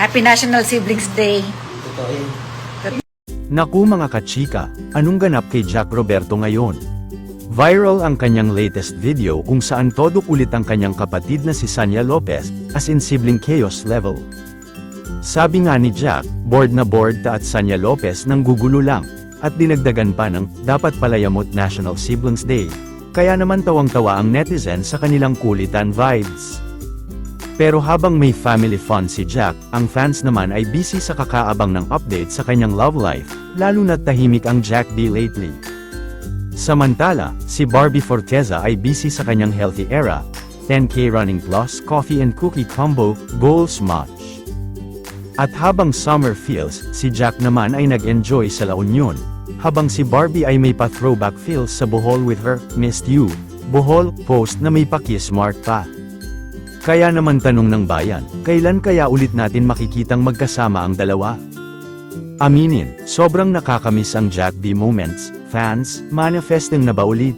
Happy National Siblings Day. Totoo yun. Naku mga kachika, anong ganap kay Jack Roberto ngayon? Viral ang kanyang latest video kung saan todo ulit ang kanyang kapatid na si Sanya Lopez, as in sibling chaos level. Sabi nga ni Jack, bored na bored ta at Sanya Lopez nang gugulo lang, at dinagdagan pa ng, dapat palayamot National Siblings Day. Kaya naman tawang-tawa ang netizen sa kanilang kulitan vibes. Pero habang may family fun si Jack, ang fans naman ay busy sa kakaabang ng update sa kanyang love life, lalo na't tahimik ang Jack D lately. Samantala, si Barbie Forteza ay busy sa kanyang healthy era, 10K running plus coffee and cookie combo, goals much. At habang summer feels, si Jack naman ay nag-enjoy sa La Union, habang si Barbie ay may pa-throwback feels sa Bohol with her, Missed You, Bohol, post na may pa-kiss mark pa. Kaya naman tanong ng bayan, kailan kaya ulit natin makikitang magkasama ang dalawa? Aminin, sobrang nakakamiss ang Jack D moments, fans, manifesting na ba ulit?